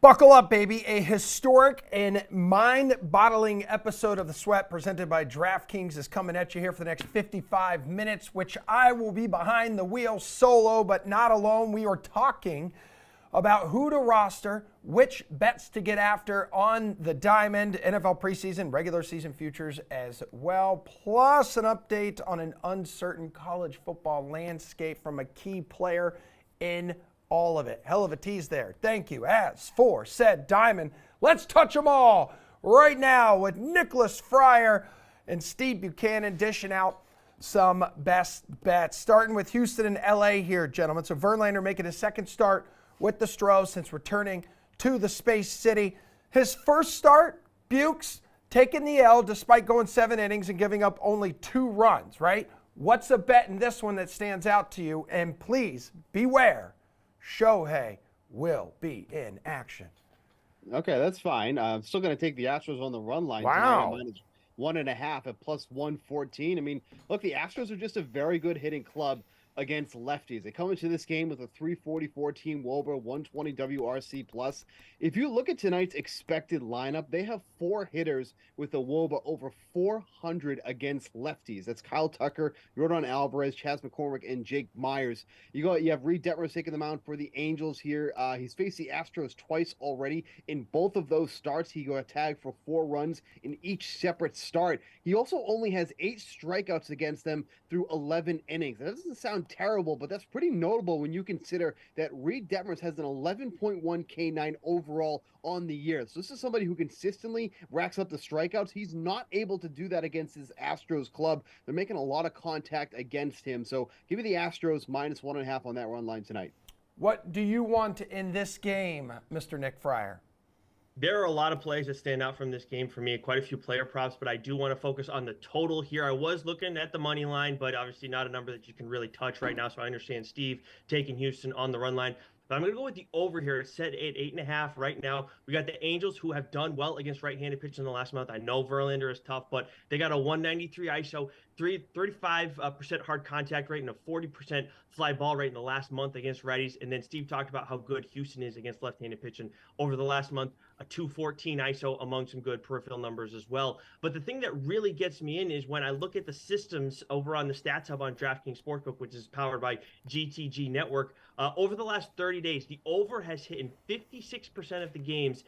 Buckle up, baby. A historic and mind-boggling episode of The Sweat presented by DraftKings is coming at you here for the next 55 minutes, which I will be behind the wheel solo, but not alone. We are talking about who to roster, which bets to get after on the diamond, NFL preseason, regular season futures as well, plus an update on an uncertain college football landscape from a key player in all of it. Hell of a tease there. Thank you. As for said diamond, let's touch them all right now with Nicholas Fryer and Steve Buchanan dishing out some best bets. Starting with Houston and LA here, gentlemen. So Verlander making his second start with the Stros since returning to the Space City. His first start, Bukes, taking the L despite going 7 innings and giving up only 2 runs, right? What's a bet in this one that stands out to you? And please beware, Shohei will be in action. Okay, that's fine. I'm still going to take the Astros on the run line. Wow. Tonight. -1.5 at +114. I mean, look, the Astros are just a very good hitting club against lefties. They come into this game with a 344 team WOBA, 120 WRC plus. If you look at tonight's expected lineup, they have 4 hitters with a WOBA over 400 against lefties. That's Kyle Tucker, Yordan Alvarez, Chas McCormick, and Jake Myers. You have Reed Detmers taking the mound for the Angels here. He's faced the Astros twice already. In both of those starts, he got tagged for 4 runs in each separate start. He also only has 8 strikeouts against them through 11 innings. That doesn't sound terrible, but that's pretty notable when you consider that Reed Detmers has an 11.1 K9 overall on the year. So this is somebody who consistently racks up the strikeouts. He's not able to do that against his Astros club. They're making a lot of contact against him. So give me the Astros -1.5 on that run line tonight. What do you want in this game, Mr. Nick Fryer? There are a lot of plays that stand out from this game for me, quite a few player props, but I do want to focus on the total here. I was looking at the money line, but obviously not a number that you can really touch right now, so I understand Steve taking Houston on the run line. But I'm going to go with the over here. It's set at 8.5 right now. We got the Angels, who have done well against right-handed pitchers in the last month. I know Verlander is tough, but they got a 193 ISO, 35% hard contact rate, and a 40% fly ball rate in the last month against righties. And then Steve talked about how good Houston is against left-handed pitching over the last month. A 214 ISO among some good peripheral numbers as well. But the thing that really gets me in is when I look at the systems over on the Stats Hub on DraftKings Sportsbook, which is powered by GTG Network. Over the last 30 days, the over has hit in 56% of the games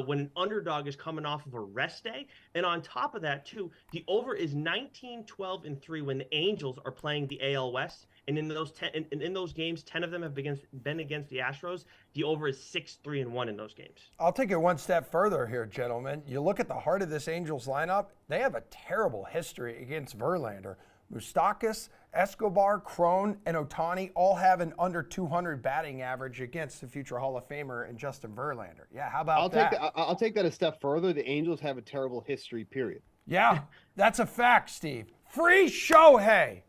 when an underdog is coming off of a rest day. And on top of that, too, the over is 19, 12, and 3 when the Angels are playing the AL West. And in those in those games, 10 of them have been against the Astros. The over is 6, 3, and 1 in those games. I'll take it one step further here, gentlemen. You look at the heart of this Angels lineup, they have a terrible history against Verlander. Moustakas, Escobar, Cron, and Ohtani all have an under 200 batting average against the future Hall of Famer and Justin Verlander. Yeah, how about that? I'll take that a step further. The Angels have a terrible history, period. Yeah, that's a fact, Steve. Free Shohei!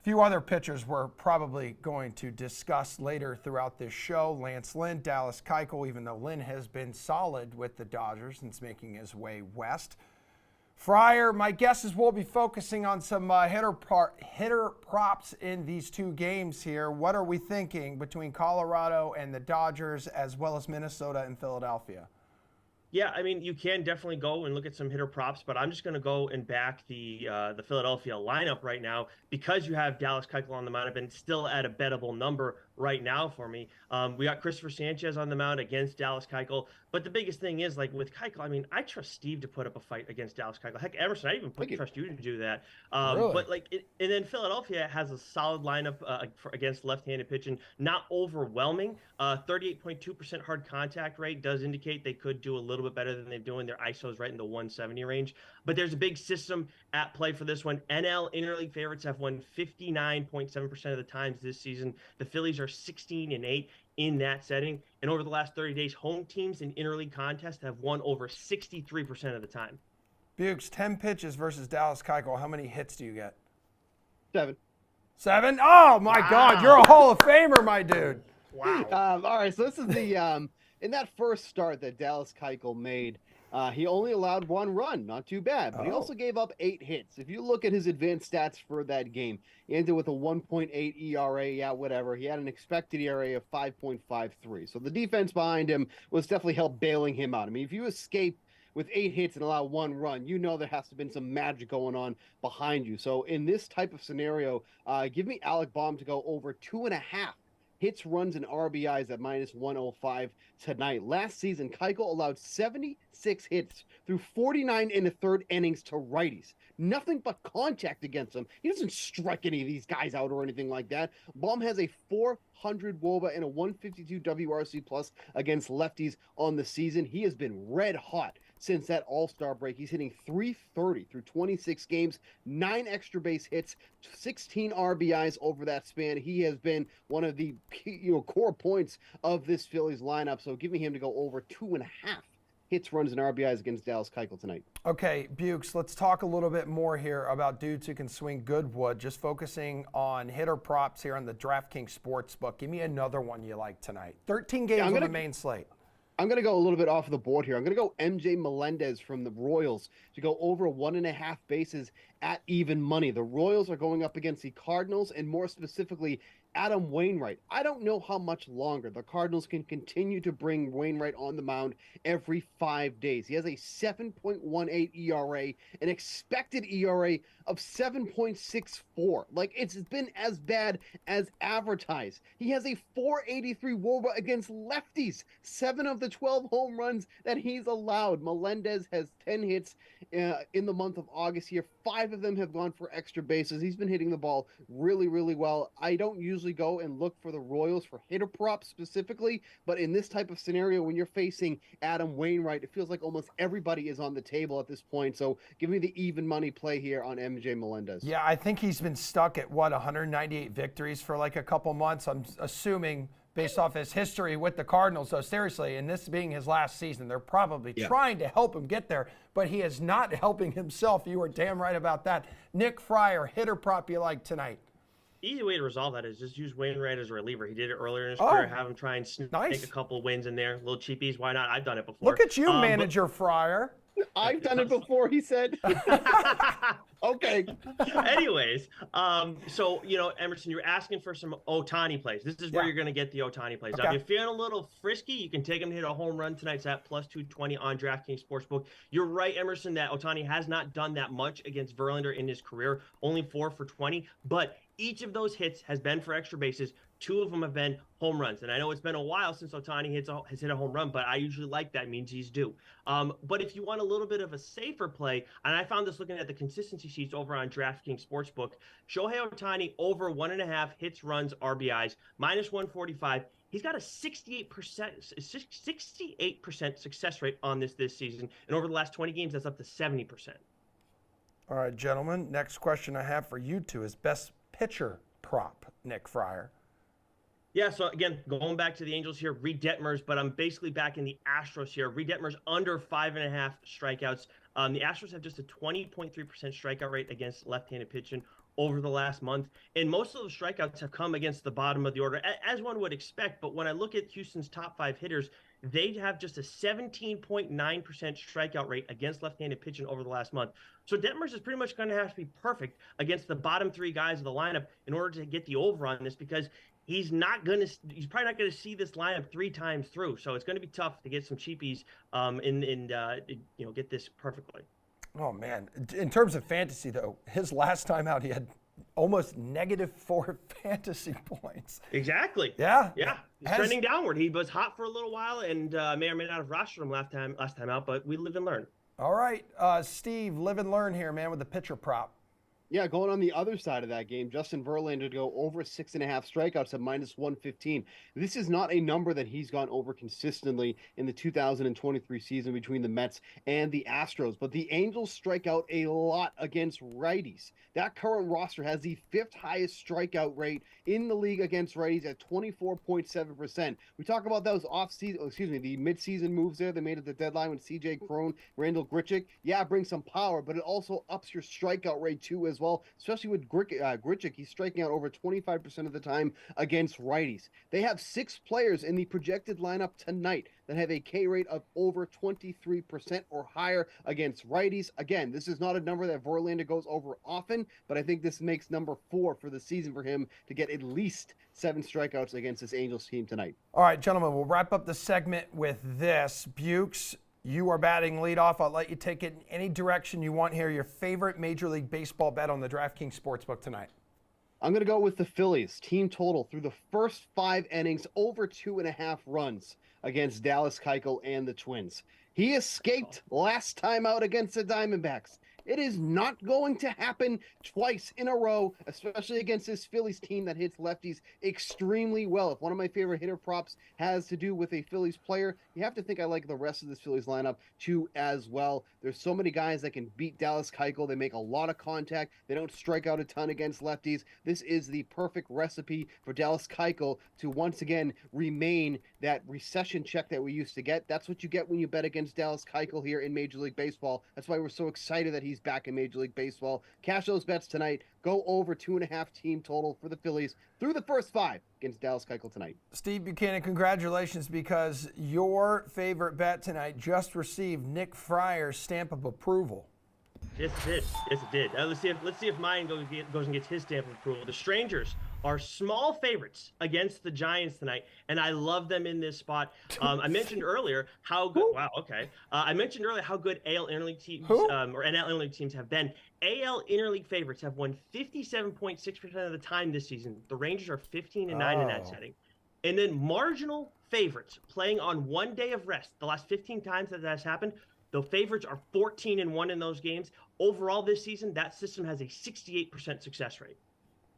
A few other pitchers we're probably going to discuss later throughout this show. Lance Lynn, Dallas Keuchel, even though Lynn has been solid with the Dodgers since making his way west. Fryer, my guess is we'll be focusing on some hitter props in these 2 games here. What are we thinking between Colorado and the Dodgers, as well as Minnesota and Philadelphia? Yeah, I mean, you can definitely go and look at some hitter props, but I'm just going to go and back the Philadelphia lineup right now because you have Dallas Keuchel on the mound and still at a bettable number right now for me. We got Christopher Sanchez on the mound against Dallas Keuchel, but the biggest thing is, like with Keuchel, I mean, I trust Steve to put up a fight against Dallas Keuchel. Heck, Emerson, I even trust you to do that. Really? But and then Philadelphia has a solid lineup against left-handed pitching, not overwhelming. 38.2% hard contact rate does indicate they could do a little bit better than they're doing. Their ISO's right in the 170 range. But there's a big system at play for this one. NL interleague favorites have won 59.7% of the times this season. The Phillies are 16-8 in that setting. And over the last 30 days, home teams in interleague contests have won over 63% of the time. Bukes, 10 pitches versus Dallas Keuchel. How many hits do you get? 7. 7? Oh, my God. You're a Hall of Famer, my dude. Wow. All right, so this is the in that first start that Dallas Keuchel made He only allowed 1 run, not too bad, but he also gave up 8 hits. If you look at his advanced stats for that game, he ended with a 1.8 ERA, yeah, whatever. He had an expected ERA of 5.53. So the defense behind him was definitely help bailing him out. I mean, if you escape with 8 hits and allow 1 run, you know there has to have been some magic going on behind you. So in this type of scenario, give me Alec Baum to go over 2.5 hits, runs, and RBIs at -105 tonight. Last season, Keuchel allowed 76 hits through 49 in the third innings to righties. Nothing but contact against him. He doesn't strike any of these guys out or anything like that. Baum has a 400 WOBA and a 152 WRC plus against lefties on the season. He has been red hot since that All-Star break. He's hitting .330 through 26 games, 9 extra base hits, 16 RBIs over that span. He has been one of the core points of this Phillies lineup. So give me him to go over 2.5 hits, runs, and RBIs against Dallas Keuchel tonight. Okay, Bukes, let's talk a little bit more here about dudes who can swing good wood. Just focusing on hitter props here on the DraftKings Sportsbook. Give me another one you like tonight. 13 games on the main slate. I'm going to go a little bit off the board here. I'm going to go MJ Melendez from the Royals to go over 1.5 bases at even money. The Royals are going up against the Cardinals, and more specifically, Adam Wainwright. I don't know how much longer the Cardinals can continue to bring Wainwright on the mound every 5 days. He has a 7.18 ERA, an expected ERA of 7.64. Like, it's been as bad as advertised. He has a 483 WOBA against lefties. 7 of the 12 home runs that he's allowed. Melendez has 10 hits in the month of August here. 5 of them have gone for extra bases. He's been hitting the ball really, really well. I don't usually go and look for the Royals for hitter props specifically, but in this type of scenario, when you're facing Adam Wainwright, it feels like almost everybody is on the table at this point. So give me the even money play here on MJ Melendez. Yeah, I think he's been stuck at 198 victories for like a couple months. I'm assuming based off his history with the Cardinals. So seriously, and this being his last season, they're probably trying to help him get there, but he is not helping himself. You are damn right about that. Nick Fryer, hitter prop you like tonight? Easy way to resolve that is just use Wainwright as a reliever. He did it earlier in his career. Have him try and sneak a couple wins in there. Little cheapies. Why not? I've done it before. Look at you, Manager Fryer. I've done it before, he said. Okay. Anyways, so, Emerson, you're asking for some Ohtani plays. This is where you're going to get the Ohtani plays. Okay. Now, if you're feeling a little frisky, you can take him to hit a home run tonight. It's at +220 on DraftKings Sportsbook. You're right, Emerson, that Ohtani has not done that much against Verlander in his career, only 4 for 20, but each of those hits has been for extra bases. 2 of them have been home runs. And I know it's been a while since Ohtani has hit a home run, but I usually like that. It means he's due. But if you want a little bit of a safer play, and I found this looking at the consistency sheets over on DraftKings Sportsbook, Shohei Ohtani over 1.5 hits, runs, RBIs, -145. He's got a 68% success rate on this season. And over the last 20 games, that's up to 70%. All right, gentlemen. Next question I have for you two is best pitcher prop, Nick Fryer. Yeah, so again, going back to the Angels here, Reed Detmers, but I'm basically back in the Astros here. Reed Detmers under 5.5 strikeouts. The Astros have just a 20.3% strikeout rate against left-handed pitching over the last month. And most of those strikeouts have come against the bottom of the order, as one would expect. But when I look at Houston's top 5 hitters, they have just a 17.9% strikeout rate against left-handed pitching over the last month. So Detmers is pretty much going to have to be perfect against the bottom 3 guys of the lineup in order to get the over on this, because he's probably not going to see this lineup 3 times through. So it's going to be tough to get some cheapies and get this perfectly. Oh, man. In terms of fantasy, though, his last time out, he had almost -4 fantasy points. Exactly. Yeah. Yeah. He's trending downward. He was hot for a little while and may or may not have rostered him last time out, but we live and learn. All right. Steve, live and learn here, man, with the pitcher prop. Yeah, going on the other side of that game, Justin Verlander to go over 6.5 strikeouts at -115. This is not a number that he's gone over consistently in the 2023 season between the Mets and the Astros. But the Angels strike out a lot against righties. That current roster has the 5th highest strikeout rate in the league against righties at 24.7%. We talk about those the midseason moves there they made at the deadline with CJ Cron, Randall Grichuk. Yeah, it brings some power, but it also ups your strikeout rate too as as well, especially with Grichuk. He's striking out over 25% of the time against righties. They have 6 players in the projected lineup tonight that have a K rate of over 23% or higher against righties. Again, this is not a number that Verlander goes over often, but I think this makes number 4 for the season for him to get at least 7 strikeouts against this Angels team tonight. All right, gentlemen, we'll wrap up the segment with this. Bukes, you are batting leadoff. I'll let you take it in any direction you want here. Your favorite Major League Baseball bet on the DraftKings Sportsbook tonight? I'm going to go with the Phillies team total through the first 5 innings, over 2.5 runs against Dallas Keuchel and the Twins. He escaped last time out against the Diamondbacks. It is not going to happen twice in a row, especially against this Phillies team that hits lefties extremely well. If one of my favorite hitter props has to do with a Phillies player, you have to think I like the rest of this Phillies lineup too as well. There's so many guys that can beat Dallas Keuchel. They make a lot of contact. They don't strike out a ton against lefties. This is the perfect recipe for Dallas Keuchel to once again remain that recession check that we used to get. That's what you get when you bet against Dallas Keuchel here in Major League Baseball. That's why we're so excited that he's back in Major League Baseball. Cash those bets tonight. Go over 2.5 team total for the Phillies through the first 5 against Dallas Keuchel tonight. Steve Buchanan, congratulations, because your favorite bet tonight just received Nick Fryer's stamp of approval. Yes, it did. Yes, it did. Let's see if mine goes and gets his stamp of approval. The Strangers are small favorites against the Giants tonight, and I love them in this spot. I mentioned earlier how good. Wow. Okay. I mentioned earlier how good AL interleague teams or NL interleague teams have been. AL interleague favorites have won 57.6% of the time this season. The Rangers are 15-9 in that setting, and then marginal favorites playing on one day of rest. The last 15 times that has happened, the favorites are 14-1 in those games. Overall this season, that system has a 68% success rate.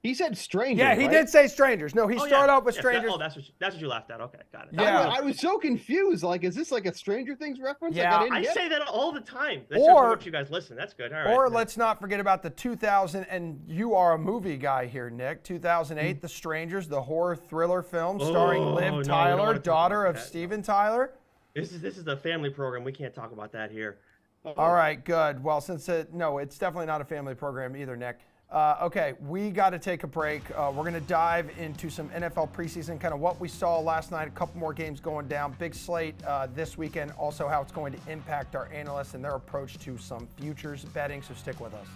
He said Strangers. Yeah, he right? did say Strangers. No, he started off with Strangers. That's what you laughed at. Okay, got it. Yeah. I was so confused. Like, is this like a Stranger Things reference? Yeah, like I say that all the time. That's Or- just what you guys listen. That's good. All right. Or let's not forget about the 2000, and you are a movie guy here, Nick. 2008, The Strangers, the horror thriller film starring no, we Liv don't Tyler, wanna talk daughter about of that. Steven Tyler. This is the family program. We can't talk about that here. All right, good. Well, since it's definitely not a family program either, Nick. Okay, we got to take a break. We're going to dive into some NFL preseason, kind of what we saw last night, a couple more games going down, big slate this weekend, also how it's going to impact our analysts and their approach to some futures betting, so stick with us.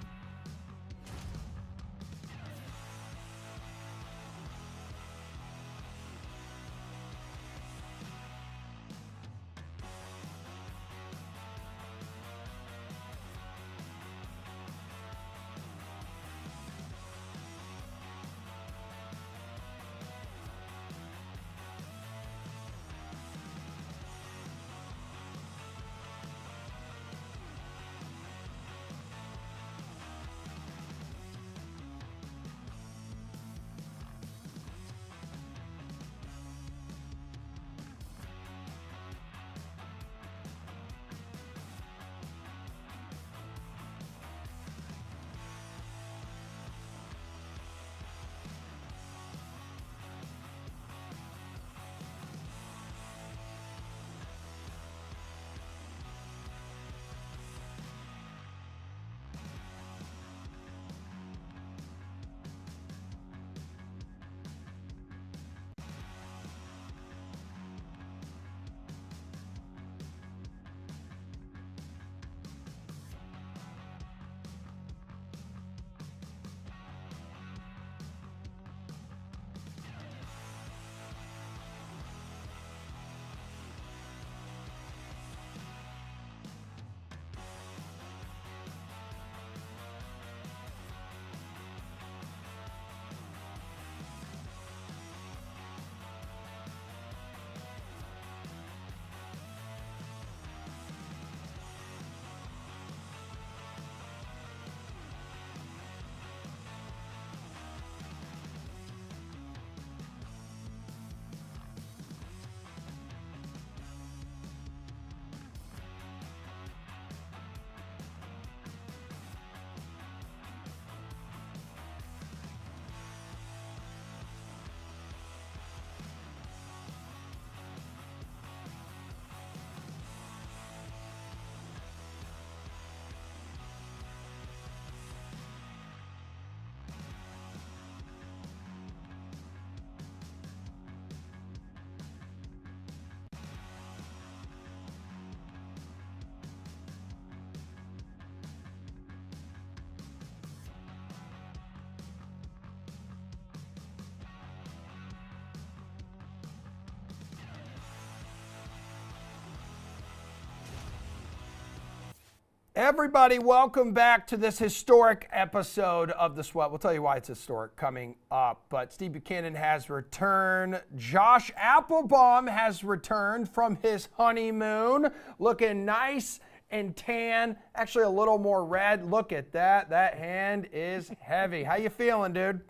Everybody, welcome back to this historic episode of The Sweat. We'll tell you why it's historic coming up. But Steve Buchanan has returned. Josh Applebaum has returned from his honeymoon, looking nice and tan, actually a little more red. Look at that. That hand is heavy. How you feeling, dude?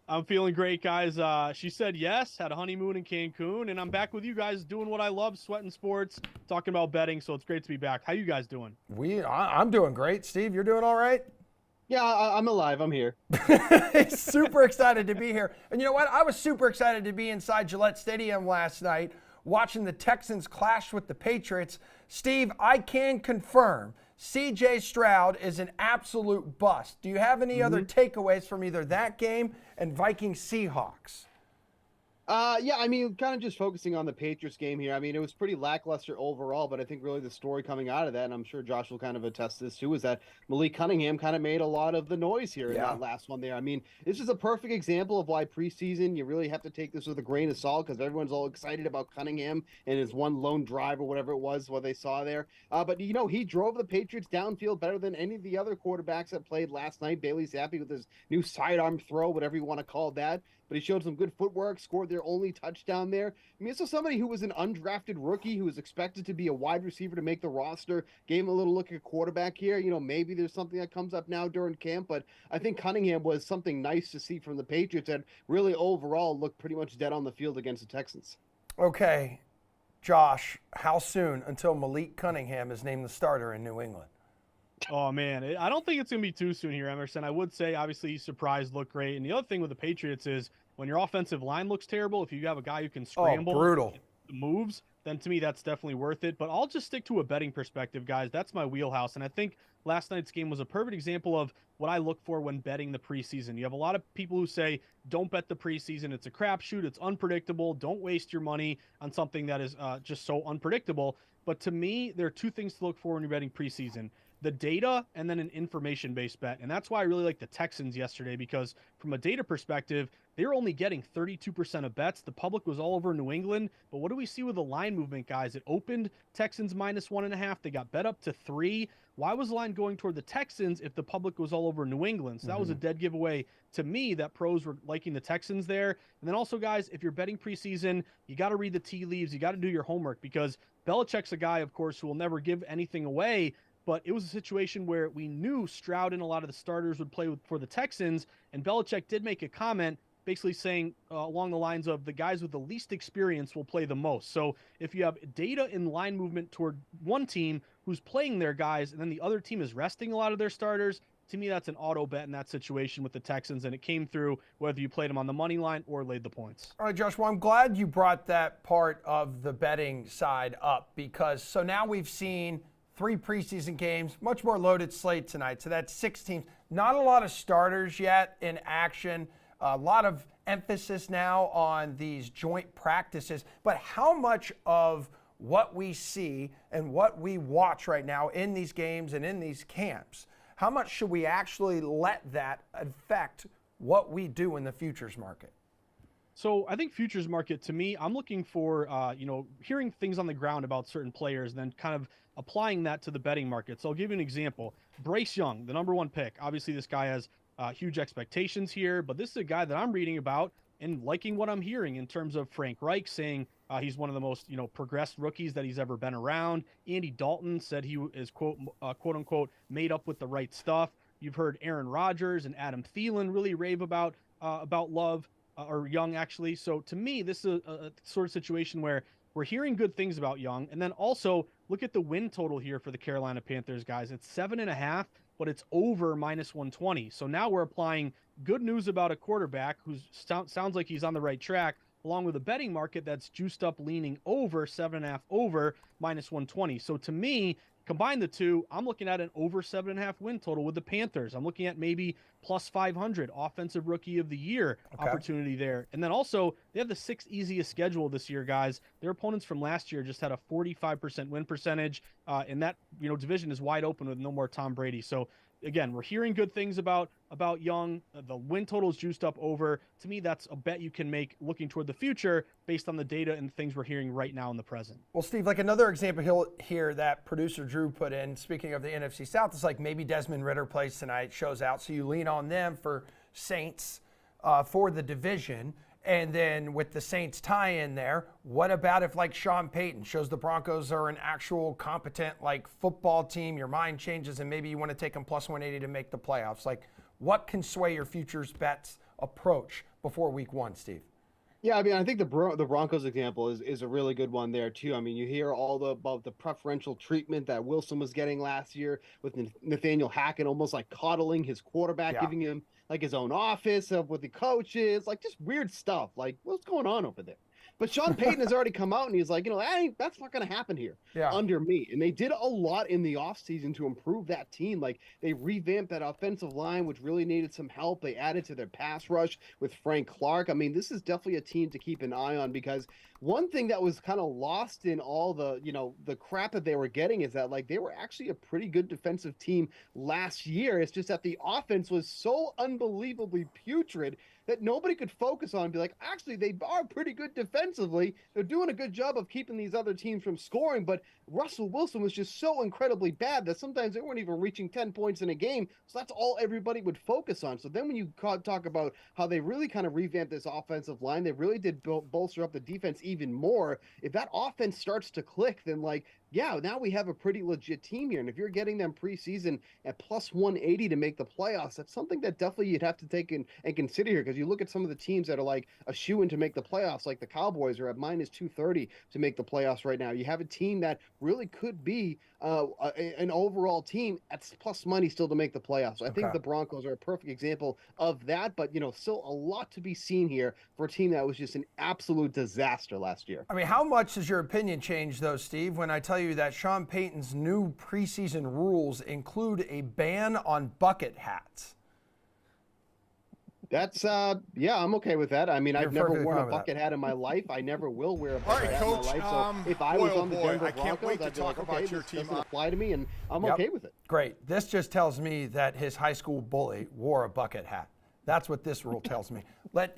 I'm feeling great, guys. She said yes, had a honeymoon in Cancun, and I'm back with you guys doing what I love, sweating sports, talking about betting, so it's great to be back. How you guys doing? I'm doing great. Steve, you're doing all right? Yeah, I'm alive. I'm here. Super excited to be here. And you know what? I was super excited to be inside Gillette Stadium last night watching the Texans clash with the Patriots. Steve, I can confirm C.J. Stroud is an absolute bust. Do you have any other takeaways from either that game and Vikings Seahawks? Yeah, I mean, kind of just focusing on the Patriots game here. I mean, it was pretty lackluster overall, but I think really the story coming out of that, and I'm sure Josh will kind of attest to this too, is that Malik Cunningham kind of made a lot of the noise here in that last one there. I mean, this is a perfect example of why preseason, you really have to take this with a grain of salt because everyone's all excited about Cunningham and his one lone drive or whatever it was, what they saw there. But, you know, he drove the Patriots downfield better than any of the other quarterbacks that played last night. Bailey Zappi with his new sidearm throw, whatever you want to call that. But he showed some good footwork, scored their only touchdown there. I mean, this was somebody who was an undrafted rookie who was expected to be a wide receiver to make the roster. Gave him a little look at quarterback here. You know, maybe there's something that comes up now during camp, but I think Cunningham was something nice to see from the Patriots and really overall looked pretty much dead on the field against the Texans. Okay, Josh, how soon until Malik Cunningham is named the starter in New England? Oh, man, I don't think it's going to be too soon here, Emerson. I would say, obviously, he's surprised, looked great. And the other thing with the Patriots is when your offensive line looks terrible, if you have a guy who can scramble brutal moves, then to me, that's definitely worth it. But I'll just stick to a betting perspective, guys. That's my wheelhouse. And I think last night's game was a perfect example of what I look for when betting the preseason. You have a lot of people who say, don't bet the preseason. It's a crapshoot. It's unpredictable. Don't waste your money on something that is just so unpredictable. But to me, there are two things to look for when you're betting preseason: the data and then an information-based bet. And that's why I really like the Texans yesterday, because from a data perspective, they were only getting 32% of bets. The public was all over New England. But what do we see with the line movement, guys? It opened Texans -1.5. They got bet up to 3. Why was the line going toward the Texans if the public was all over New England? So that was a dead giveaway to me that pros were liking the Texans there. And then also, guys, if you're betting preseason, you got to read the tea leaves. You got to do your homework, because Belichick's a guy, of course, who will never give anything away. But it was a situation where we knew Stroud and a lot of the starters would play for the Texans, and Belichick did make a comment basically saying along the lines of the guys with the least experience will play the most. So if you have data in line movement toward one team who's playing their guys and then the other team is resting a lot of their starters, to me that's an auto bet in that situation with the Texans, and it came through whether you played them on the money line or laid the points. All right, Josh, well, I'm glad you brought that part of the betting side up, because so now we've seen 3 preseason games, much more loaded slate tonight. So that's 6 teams. Not a lot of starters yet in action. A lot of emphasis now on these joint practices. But how much of what we see and what we watch right now in these games and in these camps, how much should we actually let that affect what we do in the futures market? So I think futures market, to me, I'm looking for, hearing things on the ground about certain players and then kind of applying that to the betting market. So I'll give you an example. Bryce Young, the #1 pick. Obviously, this guy has huge expectations here, but this is a guy that I'm reading about and liking what I'm hearing in terms of Frank Reich saying he's one of the most, progressed rookies that he's ever been around. Andy Dalton said he is, quote unquote, made up with the right stuff. You've heard Aaron Rodgers and Adam Thielen really rave about Love. Or Young, actually. So to me, this is a sort of situation where we're hearing good things about Young. And then also look at the win total here for the Carolina Panthers, guys. It's 7.5, but it's over -120. So now we're applying good news about a quarterback who sounds like he's on the right track, along with a betting market that's juiced up leaning over 7.5 over -120. So to me, combine the two, I'm looking at an over 7.5 win total with the Panthers. I'm looking at maybe +500 offensive rookie of the year opportunity there. And then also they have the 6th easiest schedule this year, guys. Their opponents from last year just had a 45% win percentage. And that, division is wide open with no more Tom Brady. So again, we're hearing good things about Young. The win total is juiced up over. To me, that's a bet you can make looking toward the future based on the data and things we're hearing right now in the present. Well, Steve, like another example here that producer Drew put in, speaking of the NFC South, is like maybe Desmond Ridder plays tonight, shows out, so you lean on them for Saints for the division. And then with the Saints tie in there, what about if like Sean Payton shows the Broncos are an actual competent like football team, your mind changes and maybe you want to take them plus 180 to make the playoffs? Like what can sway your futures bets approach before week 1, Steve? Yeah, I mean, I think the Broncos example is a really good one there too. I mean, you hear about the preferential treatment that Wilson was getting last year with Nathaniel Hackett almost like coddling his quarterback, giving him like his own office with the coaches, like just weird stuff. Like, what's going on over there? But Sean Payton has already come out and he's like, that's not going to happen here under me. And they did a lot in the offseason to improve that team. Like they revamped that offensive line, which really needed some help. They added to their pass rush with Frank Clark. I mean, this is definitely a team to keep an eye on because one thing that was kind of lost in all the, the crap that they were getting is that like they were actually a pretty good defensive team last year. It's just that the offense was so unbelievably putrid that nobody could focus on and be like, actually, they are pretty good defensively. They're doing a good job of keeping these other teams from scoring, but Russell Wilson was just so incredibly bad that sometimes they weren't even reaching 10 points in a game, so that's all everybody would focus on. So then when you talk about how they really kind of revamped this offensive line, they really did bolster up the defense even more. If that offense starts to click, then like, yeah, now we have a pretty legit team here. And if you're getting them preseason at plus 180 to make the playoffs, that's something that definitely you'd have to take and consider here. Because you look at some of the teams that are like a shoo-in to make the playoffs, like the Cowboys are at minus 230 to make the playoffs right now. You have a team that really could be an overall team at plus money still to make the playoffs. So I think the Broncos are a perfect example of that. But, still a lot to be seen here for a team that was just an absolute disaster last year. I mean, how much does your opinion change, though, Steve, when I tell you that Sean Payton's new preseason rules include a ban on bucket hats? That's I'm okay with that. I mean, I've never worn a bucket hat in my life. I never will wear a bucket hat in my life. So if I was on the Denver Broncos, I'd be like, okay, this doesn't apply to me, and I'm okay with it. Great. This just tells me that his high school bully wore a bucket hat. That's what this rule tells me.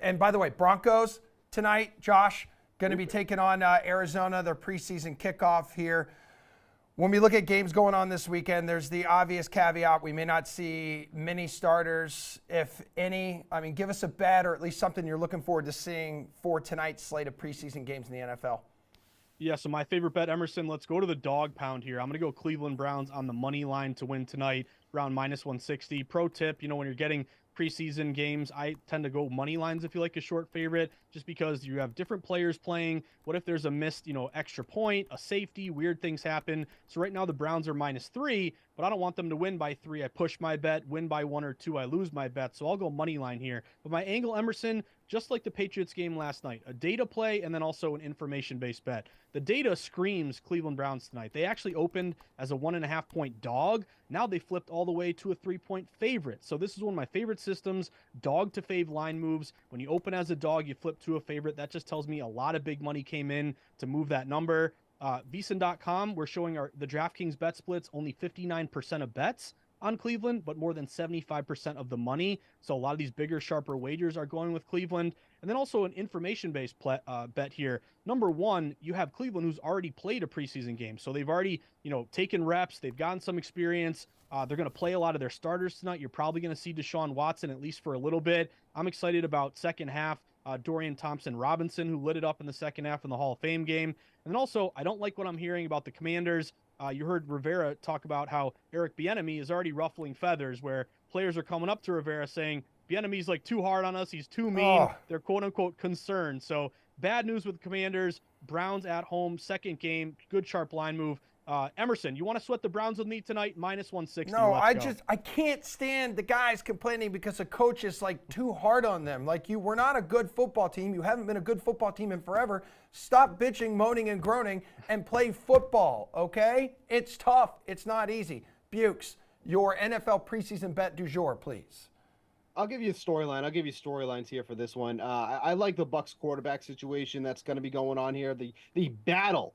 And by the way, Broncos tonight, Josh, going to be taking on Arizona, their preseason kickoff here. When we look at games going on this weekend, there's the obvious caveat. We may not see many starters, if any. I mean, give us a bet or at least something you're looking forward to seeing for tonight's slate of preseason games in the NFL. Yeah, so my favorite bet, Emerson, let's go to the dog pound here. I'm going to go Cleveland Browns on the money line to win tonight, around minus 160. Pro tip, when you're getting preseason games, I tend to go money lines if you like a short favorite, just because you have different players playing. What if there's a missed, extra point, a safety, weird things happen. So right now the Browns are minus 3, but I don't want them to win by 3. I push my bet, win by 1 or 2, I lose my bet. So I'll go money line here. But my angle, Emerson, just like the Patriots game last night, a data play and then also an information-based bet. The data screams Cleveland Browns tonight. They actually opened as a 1.5-point dog. Now they flipped all the way to a 3-point favorite. So this is one of my favorite systems, dog to fave line moves. When you open as a dog, you flip to a favorite. That just tells me a lot of big money came in to move that number. VSiN.com, we're showing the DraftKings bet splits, only 59% of bets on Cleveland, but more than 75% of the money. So a lot of these bigger, sharper wagers are going with Cleveland. And then also an information-based bet here. Number one, you have Cleveland, who's already played a preseason game. So they've already, taken reps. They've gotten some experience. They're going to play a lot of their starters tonight. You're probably going to see Deshaun Watson at least for a little bit. I'm excited about second half. Dorian Thompson-Robinson, who lit it up in the second half in the Hall of Fame game. And then also, I don't like what I'm hearing about the Commanders. You heard Rivera talk about how Eric Bieniemy is already ruffling feathers, where players are coming up to Rivera saying, Bieniemy's like too hard on us. He's too mean. They're quote unquote concerned. So bad news with the Commanders. Browns at home, second game, good sharp line move. Emerson, you want to sweat the Browns with me tonight? Minus 160. No, I can't stand the guys complaining because a coach is like too hard on them. Like we're not a good football team. You haven't been a good football team in forever. Stop bitching, moaning, and groaning and play football, okay? It's tough. It's not easy. Bukes, your NFL preseason bet du jour, please. I'll give you a storyline. I'll give you storylines here for this one. I like the Bucs quarterback situation that's going to be going on here. The battle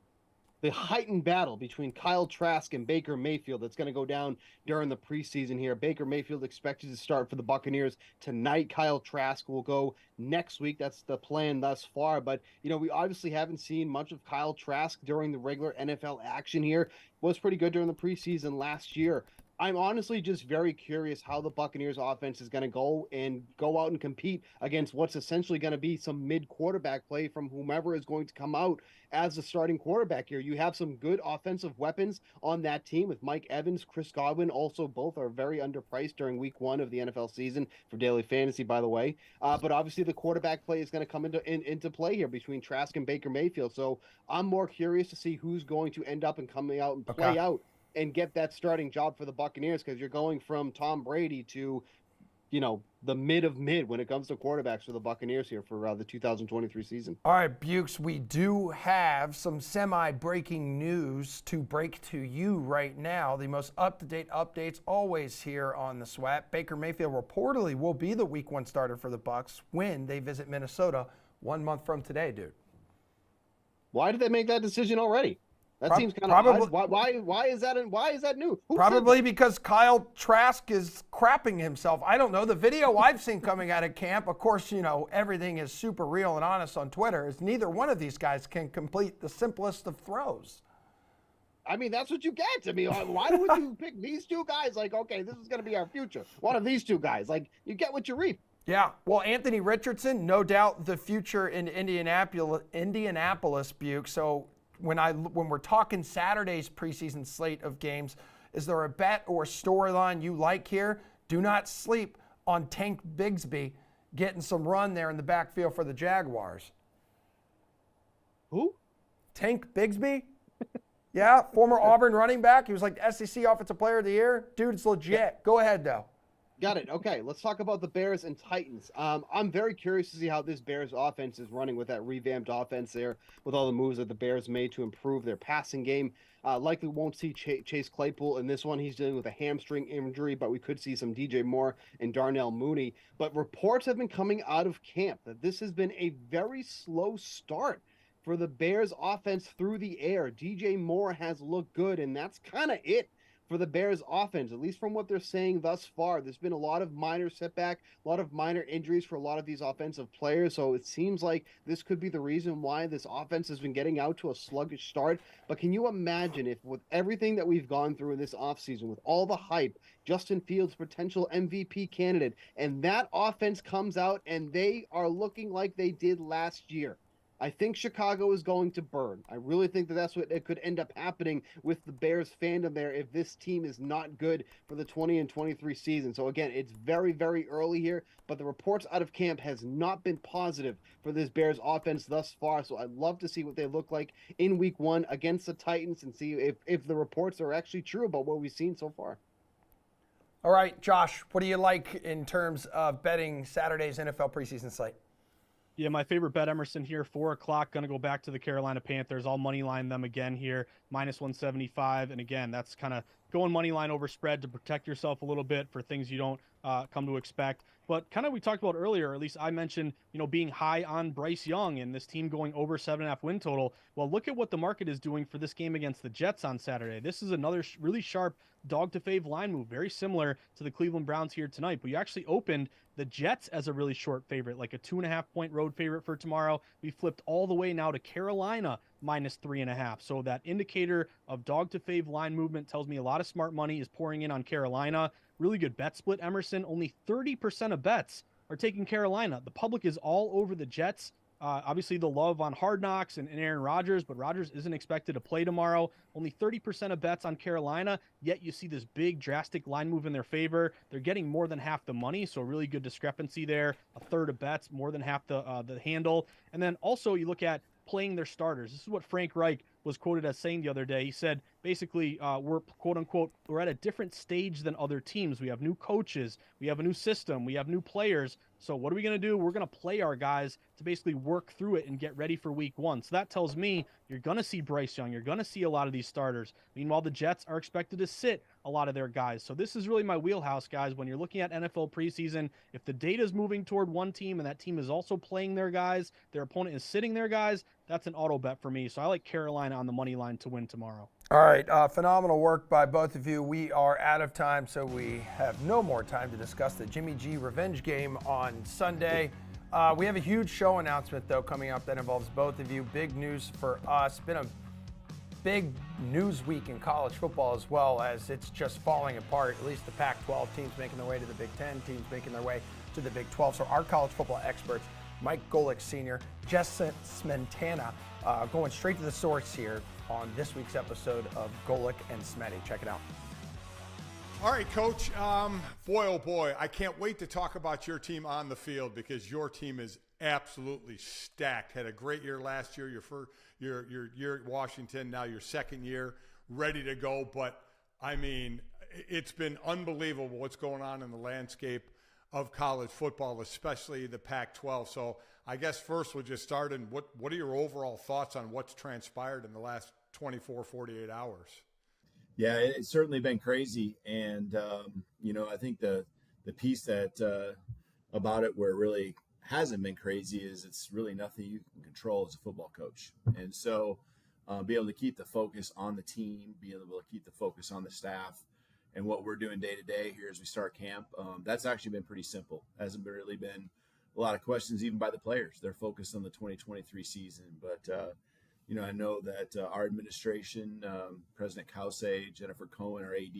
the heightened battle between Kyle Trask and Baker Mayfield that's going to go down during the preseason here. Baker Mayfield expected to start for the Buccaneers tonight. Kyle Trask will go next week. That's the plan thus far. But, we obviously haven't seen much of Kyle Trask during the regular NFL action here. Was pretty good during the preseason last year. I'm honestly just very curious how the Buccaneers offense is going to go out and compete against what's essentially going to be some mid-quarterback play from whomever is going to come out as the starting quarterback here. You have some good offensive weapons on that team with Mike Evans, Chris Godwin. Also, both are very underpriced during week 1 of the NFL season for daily fantasy, by the way. But obviously the quarterback play is going to come into play here between Trask and Baker Mayfield. So I'm more curious to see who's going to end up and coming out and play out and get that starting job for the Buccaneers, because you're going from Tom Brady to, the mid of mid when it comes to quarterbacks for the Buccaneers here for the 2023 season. All right, Bukes, we do have some semi-breaking news to break to you right now. The most up-to-date updates always here on The Sweat. Baker Mayfield reportedly will be the Week 1 starter for the Bucs when they visit Minnesota 1 month from today, dude. Why did they make that decision already? That seems kind of odd. Why is that new? Probably because Kyle Trask is crapping himself. I don't know. The video I've seen coming out of camp, of course, everything is super real and honest on Twitter, is neither one of these guys can complete the simplest of throws. I mean, that's what you get. I mean, why would you pick these two guys? Like, okay, this is going to be our future. One of these two guys. Like, you get what you reap. Yeah, well, Anthony Richardson, no doubt the future in Indianapolis, Buke. So when we're talking Saturday's preseason slate of games, is there a bet or storyline you like here? Do not sleep on Tank Bigsby getting some run there in the backfield for the Jaguars. Who? Tank Bigsby? Yeah, former Auburn running back. He was like the SEC Offensive Player of the Year. Dude, it's legit. Yeah. Go ahead, though. Got it. Okay, let's talk about the Bears and Titans. I'm very curious to see how this Bears offense is running with that revamped offense there, with all the moves that the Bears made to improve their passing game. Likely won't see Chase Claypool in this one. He's dealing with a hamstring injury, but we could see some DJ Moore and Darnell Mooney. But reports have been coming out of camp that this has been a very slow start for the Bears offense through the air. DJ Moore has looked good, and that's kind of it for the Bears offense, at least from what they're saying thus far. There's been a lot of minor setback, a lot of minor injuries for a lot of these offensive players, so it seems like this could be the reason why this offense has been getting out to a sluggish start. But can you imagine if, with everything that we've gone through in this offseason, with all the hype, Justin Fields, potential MVP candidate, and that offense comes out and they are looking like they did last year? I think Chicago is going to burn. I really think that that's what it could end up happening with the Bears fandom there if this team is not good for the 20 and 23 season. So again, it's very, very early here, but the reports out of camp has not been positive for this Bears offense thus far. So I'd love to see what they look like in week 1 against the Titans and see if the reports are actually true about what we've seen so far. All right, Josh, what do you like in terms of betting Saturday's NFL preseason slate? Yeah, my favorite bet, Emerson, here, 4 o'clock, going to go back to the Carolina Panthers. I'll money line them again here, minus 175. And again, that's kind of going money line over spread to protect yourself a little bit for things you don't come to expect. But kind of we talked about earlier, or at least I mentioned, being high on Bryce Young and this team going over 7.5 win total. Well, look at what the market is doing for this game against the Jets on Saturday. This is another really sharp dog to fave line move, very similar to the Cleveland Browns here tonight. But you actually opened the Jets as a really short favorite, like a 2.5 point road favorite for tomorrow. We flipped all the way now to Carolina minus 3.5. So that indicator of dog to fave line movement tells me a lot of smart money is pouring in on Carolina. Really good bet split, Emerson. Only 30% of bets are taking Carolina. The public is all over the Jets. Obviously, the love on Hard Knocks and Aaron Rodgers, but Rodgers isn't expected to play tomorrow. Only 30% of bets on Carolina, yet you see this big, drastic line move in their favor. They're getting more than half the money, so really good discrepancy there. A third of bets, more than half the handle. And then also you look at playing their starters. This is what Frank Reich was quoted as saying the other day. He said, basically, we're quote unquote, we're at a different stage than other teams. We have new coaches, we have a new system, we have new players. So what are we going to do? We're going to play our guys to basically work through it and get ready for week 1. So that tells me you're going to see Bryce Young. You're going to see a lot of these starters. Meanwhile, the Jets are expected to sit a lot of their guys. So this is really my wheelhouse, guys. When you're looking at NFL preseason, if the data is moving toward one team and that team is also playing their guys, their opponent is sitting their guys, that's an auto bet for me. So I like Carolina on the money line to win tomorrow. All right, phenomenal work by both of you. We are out of time, so we have no more time to discuss the Jimmy G revenge game on Sunday. We have a huge show announcement, though, coming up that involves both of you. Big news for us. Been a big news week in college football as well, as it's just falling apart. At least the Pac-12 teams making their way to the Big Ten, teams making their way to the Big 12. So our college football experts, Mike Golic Sr., Jess Smetana, going straight to the source here on this week's episode of Golic and Smetty. Check it out. All right, Coach. Boy, oh boy, I can't wait to talk about your team on the field because your team is absolutely stacked. Had a great year last year, your year at Washington, now your second year, ready to go. But, I mean, it's been unbelievable what's going on in the landscape of college football, especially the Pac-12. So I guess first we'll just start in what are your overall thoughts on what's transpired in the last 24, 48 hours? Yeah, it's certainly been crazy. And, I think the piece that about it where it really hasn't been crazy is it's really nothing you can control as a football coach. And so be able to keep the focus on the team, be able to keep the focus on the staff and what we're doing day to day here as we start camp, that's actually been pretty simple. Hasn't really been a lot of questions even by the players. They're focused on the 2023 season. But, I know that our administration, President Kause, Jennifer Cohen, our AD,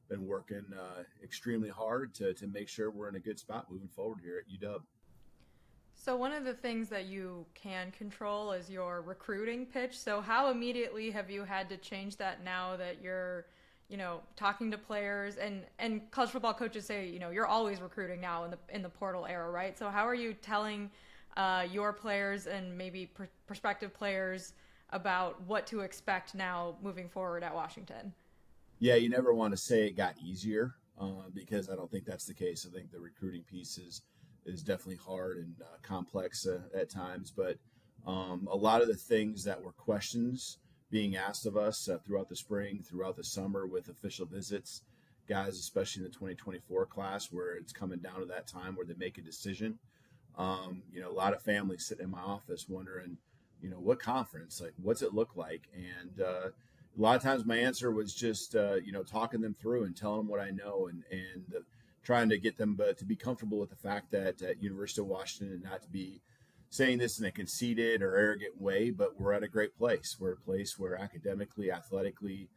been working extremely hard to make sure we're in a good spot moving forward here at UW. So one of the things that you can control is your recruiting pitch. So how immediately have you had to change that now that you're, talking to players and college football coaches say, you're always recruiting now in the portal era, right? So how are you telling your players and maybe prospective players about what to expect now moving forward at Washington? Yeah, you never want to say it got easier because I don't think that's the case. I think the recruiting piece is definitely hard and complex at times. But a lot of the things that were questions being asked of us throughout the spring, throughout the summer with official visits, guys, especially in the 2024 class where it's coming down to that time where they make a decision. A lot of families sitting in my office wondering, what conference, like, what's it look like? And a lot of times my answer was just, talking them through and telling them what I know and trying to get them to be comfortable with the fact that at University of Washington, and not to be saying this in a conceited or arrogant way, but we're at a great place. We're a place where academically, athletically,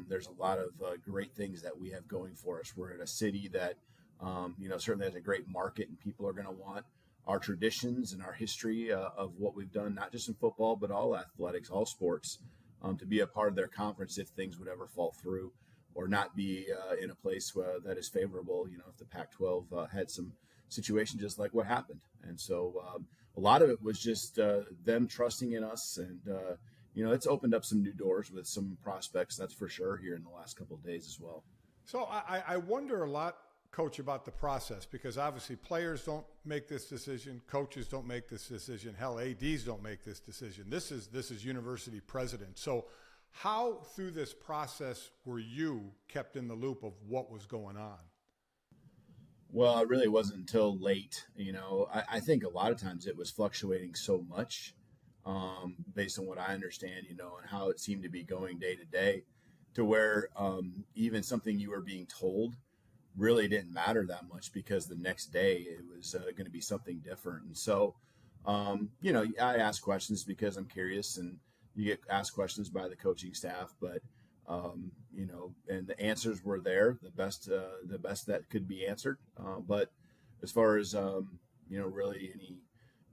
there's a lot of great things that we have going for us. We're in a city that, certainly has a great market, and people are going to want our traditions and our history of what we've done, not just in football, but all athletics, all sports, to be a part of their conference if things would ever fall through or not be in a place that is favorable, if the Pac-12 had some situation just like what happened. And so a lot of it was just them trusting in us. And, it's opened up some new doors with some prospects, that's for sure, here in the last couple of days as well. So I wonder a lot, Coach, about the process, because obviously players don't make this decision, coaches don't make this decision, hell, ADs don't make this decision. This is university president. So how through this process were you kept in the loop of what was going on? Well, it really wasn't until late. I think a lot of times it was fluctuating so much based on what I understand, and how it seemed to be going day to day, to where even something you were being told really didn't matter that much because the next day it was going to be something different. And so, I ask questions because I'm curious, and you get asked questions by the coaching staff, but and the answers were there, the best that could be answered. But as far as really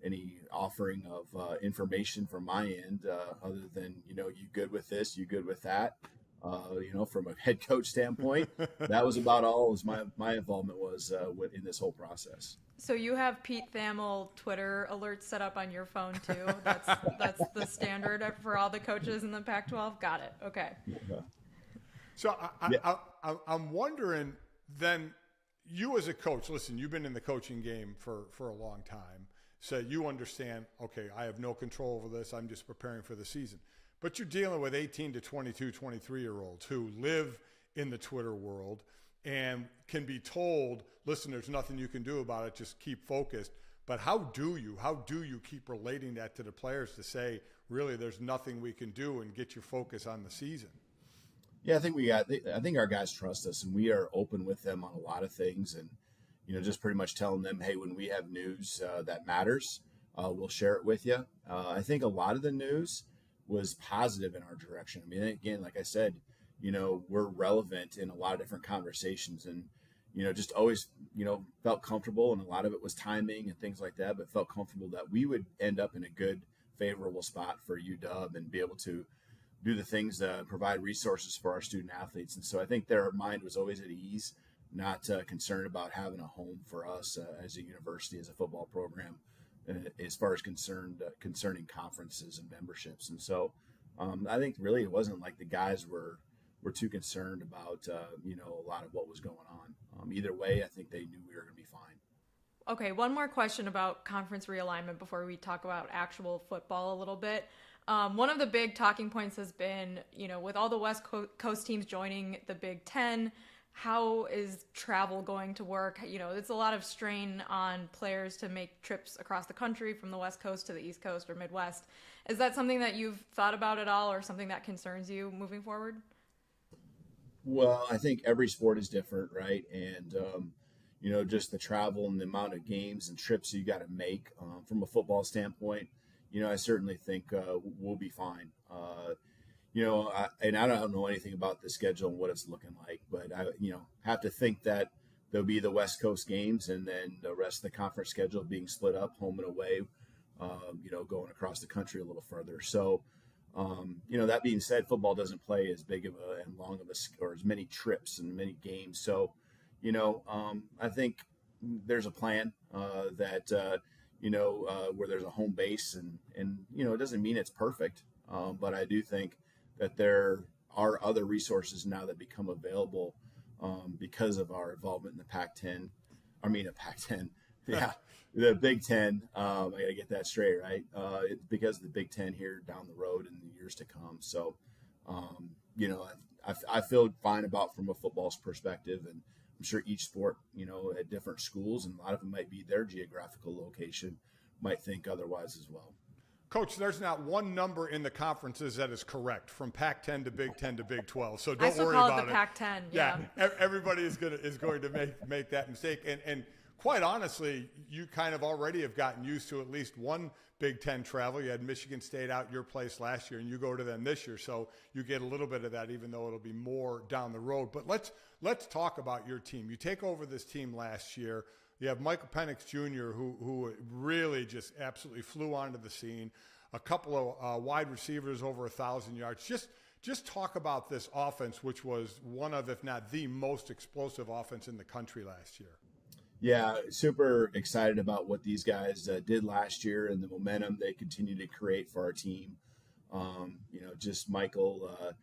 any offering of information from my end, other than you good with this, you good with that, from a head coach standpoint, that was about all as my involvement was in this whole process. So you have Pete Thamel Twitter alerts set up on your phone too. That's the standard for all the coaches in the Pac-12. Got it. Okay. So I'm wondering then, you as a coach, listen, you've been in the coaching game for a long time. So you understand, okay, I have no control over this. I'm just preparing for the season. But you're dealing with 18 to 22, 23-year-olds who live in the Twitter world and can be told, listen, there's nothing you can do about it. Just keep focused. But how do you keep relating that to the players to say, really, there's nothing we can do and get your focus on the season? Yeah, I think our guys trust us, and we are open with them on a lot of things, and just pretty much telling them, hey, when we have news that matters, we'll share it with you. I think a lot of the news was positive in our direction. I mean, again, like I said, we're relevant in a lot of different conversations, and just always felt comfortable, and a lot of it was timing and things like that, but felt comfortable that we would end up in a good, favorable spot for UW and be able to do the things that provide resources for our student athletes. And so I think their mind was always at ease, not concerned about having a home for us as a university, as a football program, as far as concerning conferences and memberships. And so I think really it wasn't like the guys were too concerned about a lot of what was going on. Either way, I think they knew we were going to be fine. Okay, one more question about conference realignment before we talk about actual football a little bit. One of the big talking points has been, with all the West Coast teams joining the Big Ten, how is travel going to work? It's a lot of strain on players to make trips across the country from the West Coast to the East Coast or Midwest. Is that something that you've thought about at all, or something that concerns you moving forward? Well, I think every sport is different, right? And, just the travel and the amount of games and trips you got to make from a football standpoint, I certainly think we'll be fine. And I don't know anything about the schedule and what it's looking like, but I, have to think that there'll be the West Coast games and then the rest of the conference schedule being split up, home and away, going across the country a little further. So, that being said, football doesn't play as big of and long of or as many trips and many games. So, I think there's a plan that, where there's a home base and it doesn't mean it's perfect. But I do think that there are other resources now that become available because of our involvement in the Pac-10. Yeah, the Big Ten. I got to get that straight, right? It's because of the Big Ten here down the road in the years to come. So, I feel fine about from a football's perspective, and I'm sure each sport, at different schools, and a lot of them might be their geographical location, might think otherwise as well. Coach, there's not one number in the conferences that is correct, from Pac-10 to Big 10 to Big 12. So don't worry about it. I still call it the Pac-10. Yeah, everybody is going to make that mistake. And quite honestly, you kind of already have gotten used to at least one Big 10 travel. You had Michigan State out your place last year, and you go to them this year, so you get a little bit of that, even though it'll be more down the road. But let's talk about your team. You take over this team last year. You have Michael Penix Jr., who really just absolutely flew onto the scene. A couple of wide receivers over 1,000 yards. Just talk about this offense, which was one of, if not the most explosive offense in the country last year. Yeah, super excited about what these guys did last year and the momentum they continue to create for our team. Just Michael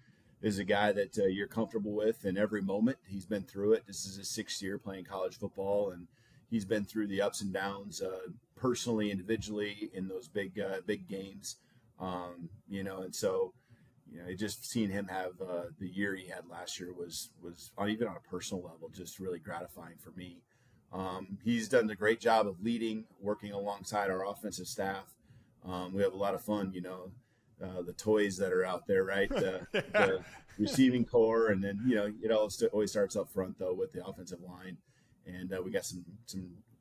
is a guy that you're comfortable with in every moment. He's been through it. This is his 6th year playing college football, and he's been through the ups and downs personally, individually in those big games, and so, just seeing him have the year he had last year was even on a personal level, just really gratifying for me. He's done a great job of leading, working alongside our offensive staff. We have a lot of fun, the toys that are out there, right? The receiving core, and then, it always starts up front though with the offensive line. And we got some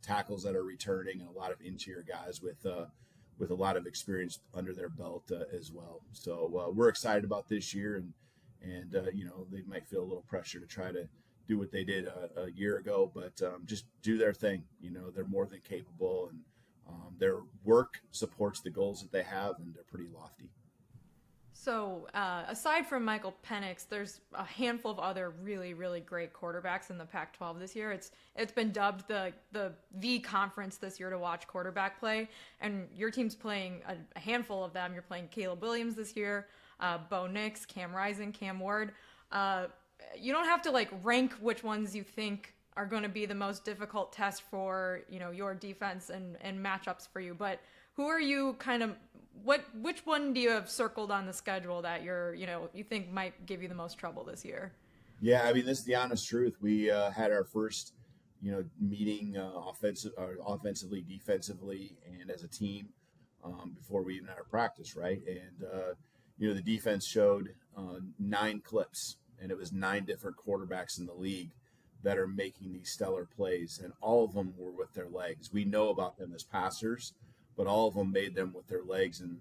tackles that are returning, and a lot of interior guys with a lot of experience under their belt as well. So we're excited about this year, and they might feel a little pressure to try to do what they did a year ago, but just do their thing. They're more than capable, and their work supports the goals that they have, and they're pretty lofty. So aside from Michael Penix, there's a handful of other really, really great quarterbacks in the Pac-12 this year. It's been dubbed the conference this year to watch quarterback play, and your team's playing a handful of them. You're playing Caleb Williams this year, Bo Nix, Cam Rising, Cam Ward. You don't have to rank which ones you think are going to be the most difficult test for your defense and matchups for you, but who are you which one do you have circled on the schedule that you think might give you the most trouble this year? Yeah, I mean, this is the honest truth. We had our first meeting offensively, defensively, and as a team before we even had our practice, right? And the defense showed 9 clips, and it was 9 different quarterbacks in the league that are making these stellar plays, and all of them were with their legs. We know about them as passers, but all of them made them with their legs, and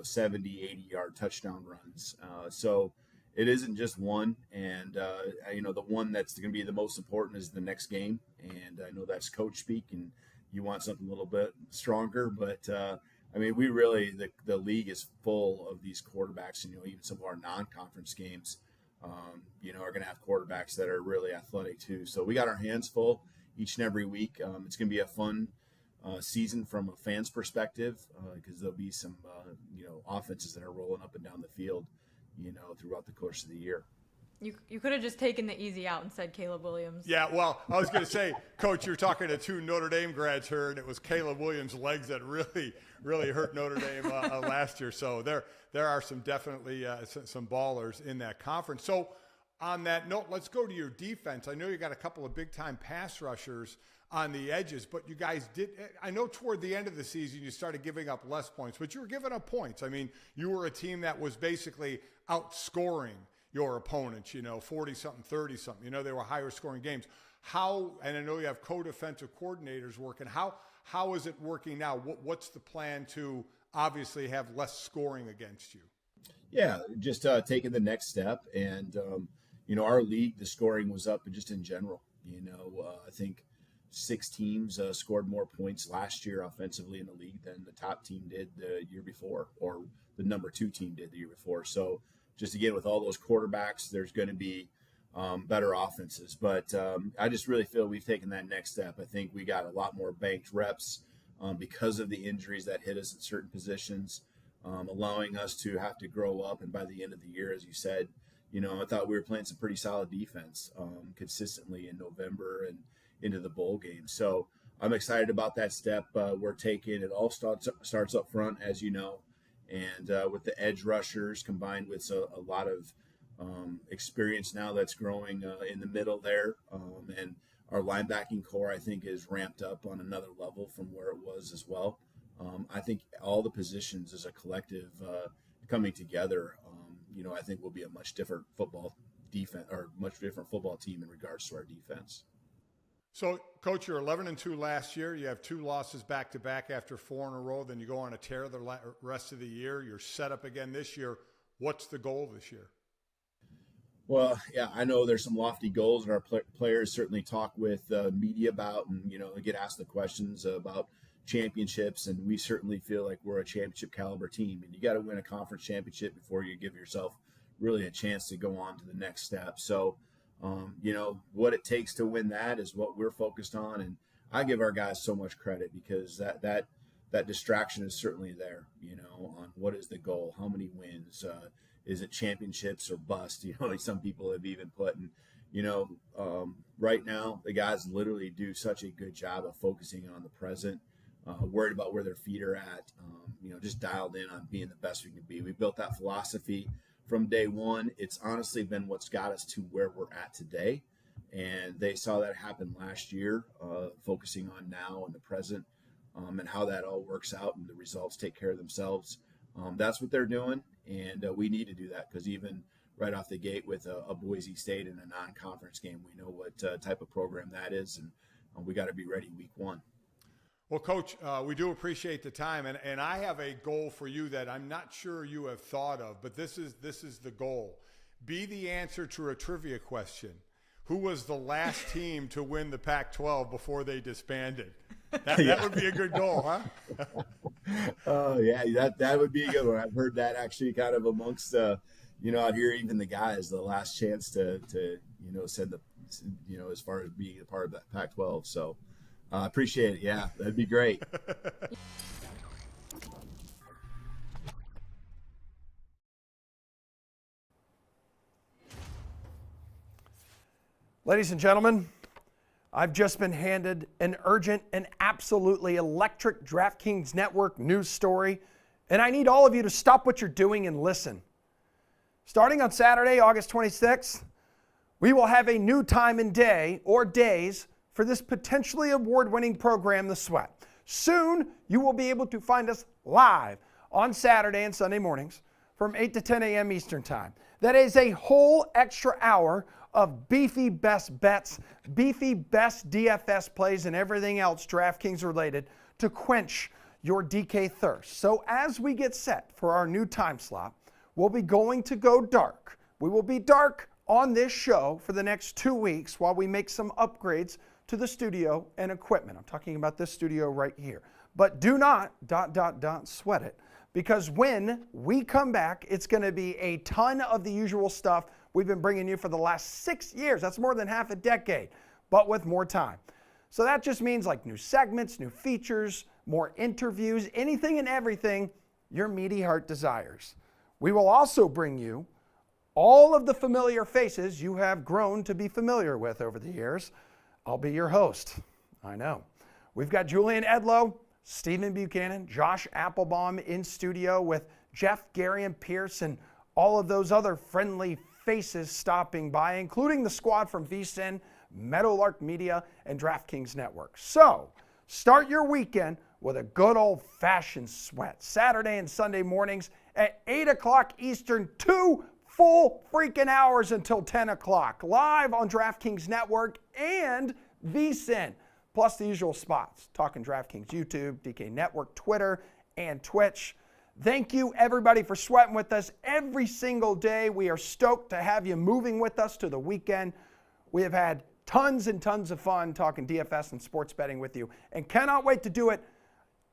70, 80-yard touchdown runs. So it isn't just one, and the one that's going to be the most important is the next game, and I know that's coach speak, and you want something a little bit stronger, but we really, the league is full of these quarterbacks, and even some of our non-conference games are going to have quarterbacks that are really athletic too. So we got our hands full each and every week. It's going to be a fun season from a fan's perspective because there'll be some offenses that are rolling up and down the field throughout the course of the year. You could have just taken the easy out and said Caleb Williams. Yeah, well, I was going to say, Coach, you're talking to 2 Notre Dame grads here, and it was Caleb Williams' legs that really hurt Notre Dame last year. So there are some definitely some ballers in that conference. So on that note, let's go to your defense. I know you got a couple of big-time pass rushers on the edges, but you guys did – I know toward the end of the season you started giving up less points, but you were giving up points. I mean, you were a team that was basically outscoring your opponents, 40-something, 30-something. They were higher scoring games. How, and I know you have co-defensive coordinators working, how is it working now? What's the plan to obviously have less scoring against you? Yeah, just taking the next step. And, our league, the scoring was up just in general. I think 6 teams scored more points last year offensively in the league than the top team did the year before, or the number 2 team did the year before. So, just again, with all those quarterbacks, there's going to be better offenses. But I just really feel we've taken that next step. I think we got a lot more banked reps because of the injuries that hit us at certain positions, allowing us to have to grow up. And by the end of the year, as you said, I thought we were playing some pretty solid defense consistently in November and into the bowl game. So I'm excited about that step we're taking. It all starts up front, as you know. And with the edge rushers combined with a lot of experience now that's growing in the middle there. And our linebacking core, I think, is ramped up on another level from where it was as well. I think all the positions as a collective coming together, I think will be a much different football defense or much different football team in regards to our defense. So, Coach, you're 11-2 last year. You have 2 losses back-to-back after 4 in a row. Then you go on a tear the rest of the year. You're set up again this year. What's the goal this year? Well, yeah, I know there's some lofty goals that our players certainly talk with media about, and get asked the questions about championships. And we certainly feel like we're a championship caliber team. And you got to win a conference championship before you give yourself really a chance to go on to the next step. So. What it takes to win that is what we're focused on. And I give our guys so much credit because that distraction is certainly there, on what is the goal, how many wins, is it championships or bust? Like some people have even put, and, right now the guys literally do such a good job of focusing on the present, worried about where their feet are at, just dialed in on being the best we can be. We built that philosophy from day one. It's honestly been what's got us to where we're at today. And they saw that happen last year, focusing on now and the present and how that all works out and the results take care of themselves. That's what they're doing. And we need to do that because even right off the gate with a Boise State in a non-conference game, we know what type of program that is. And we got to be ready week 1. Well, Coach, we do appreciate the time, and I have a goal for you that I'm not sure you have thought of, but this is the goal. Be the answer to a trivia question. Who was the last team to win the Pac-12 before they disbanded? That would be a good goal, huh? Oh, yeah, that would be a good one. I've heard that actually kind of amongst, out here, even the guys, the last chance to send as far as being a part of that Pac-12. So. Appreciate it. Yeah, that'd be great. Ladies and gentlemen, I've just been handed an urgent and absolutely electric DraftKings Network news story, and I need all of you to stop what you're doing and listen. Starting on Saturday, August 26th, we will have a new time and day, or days, for this potentially award-winning program, The Sweat. Soon, you will be able to find us live on Saturday and Sunday mornings from 8 to 10 a.m. Eastern Time. That is a whole extra hour of beefy best bets, beefy best DFS plays, and everything else DraftKings related to quench your DK thirst. So as we get set for our new time slot, we'll be going to go dark. We will be dark on this show for the next 2 weeks while we make some upgrades to the studio and equipment. I'm talking about this studio right here. But do not ... sweat it, because when we come back, it's going to be a ton of the usual stuff we've been bringing you for the last 6 years. That's more than half a decade, but with more time. So that just means like new segments, new features, more interviews, anything and everything your meaty heart desires. We will also bring you all of the familiar faces you have grown to be familiar with over the years. I'll be your host. I know. We've got Julian Edlow, Stephen Buchanan, Josh Applebaum in studio with Jeff, Gary, and Pierce, and all of those other friendly faces stopping by, including the squad from VSiN, Meadowlark Media, and DraftKings Network. So, start your weekend with a good old-fashioned sweat. Saturday and Sunday mornings at 8 o'clock Eastern, 2 full freaking hours until 10 o'clock. Live on DraftKings Network and VSiN, plus the usual spots. Talking DraftKings YouTube, DK Network, Twitter, and Twitch. Thank you, everybody, for sweating with us every single day. We are stoked to have you moving with us to the weekend. We have had tons and tons of fun talking DFS and sports betting with you, and cannot wait to do it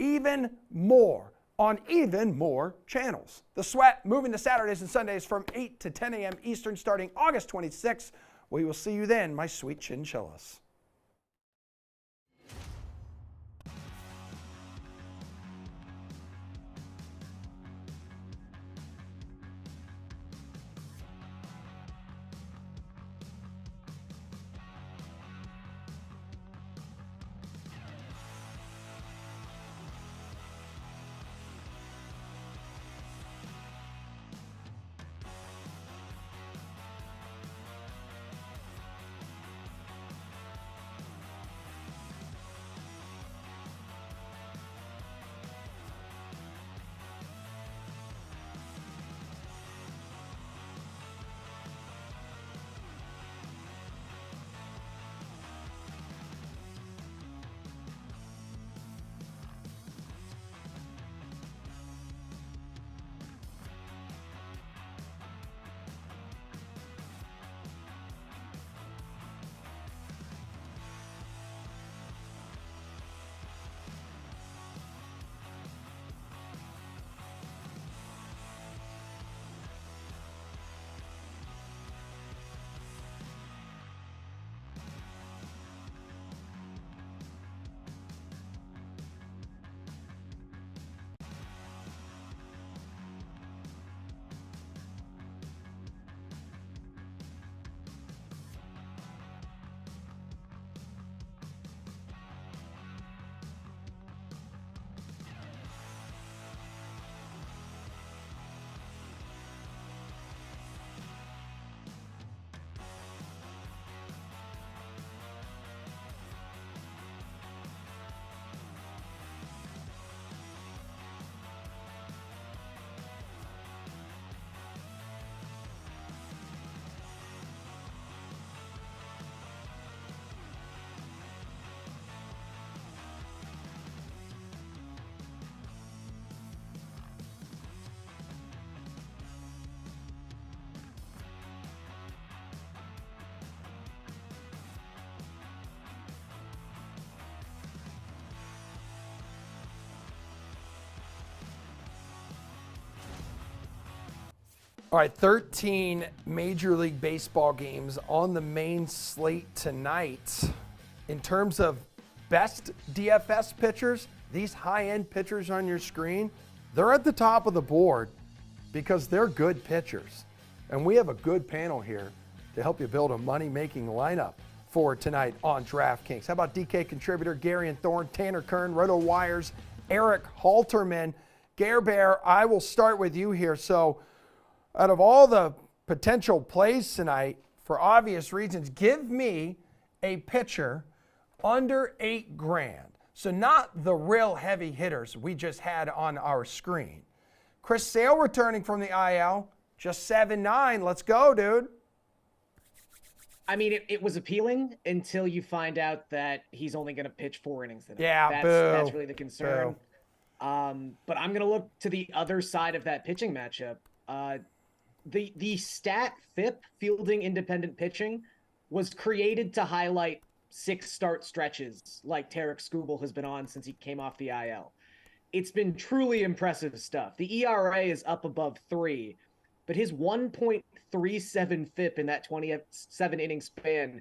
even more on even more channels. The Sweat moving to Saturdays and Sundays from 8 to 10 a.m. Eastern starting August 26th. We will see you then, my sweet chinchillas. All right, 13 Major League Baseball games on the main slate tonight. In terms of best DFS pitchers, these high-end pitchers on your screen, they're at the top of the board because they're good pitchers. And we have a good panel here to help you build a money-making lineup for tonight on DraftKings. How about DK contributor Gary and Thorne, Tanner Kern, Roto Wires, Eric Halterman. Gare Bear, I will start with you here. So out of all the potential plays tonight, for obvious reasons, give me a pitcher under 8 grand. So not the real heavy hitters we just had on our screen. Chris Sale returning from the IL, just 7.9. Let's go, dude. I mean, it was appealing until you find out that he's only going to pitch 4 innings tonight. Yeah, that's boo. really the concern. But I'm going to look to the other side of that pitching matchup. The stat FIP, fielding independent pitching, was created to highlight 6 start stretches like Tarek Skubal has been on since he came off the IL. It's been truly impressive stuff. The ERA is up above 3, but his 1.37 FIP in that 27 inning span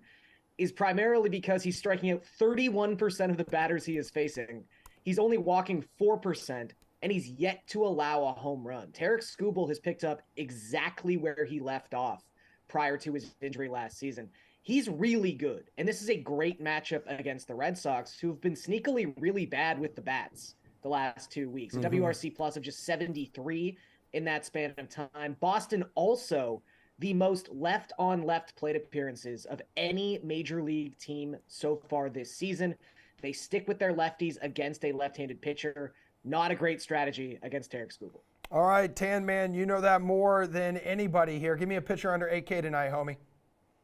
is primarily because he's striking out 31% of the batters he is facing. He's only walking 4%, and he's yet to allow a home run. Tarek Skubal has picked up exactly where he left off prior to his injury last season. He's really good, and this is a great matchup against the Red Sox, who have been sneakily really bad with the bats the last 2 weeks. WRC plus of just 73 in that span of time. Boston also the most left-on-left plate appearances of any major league team so far this season. They stick with their lefties against a left-handed pitcher. Not a great strategy against Tarek Skubal. All right, Tan Man, you know that more than anybody here. Give me a pitcher under 8K tonight, homie.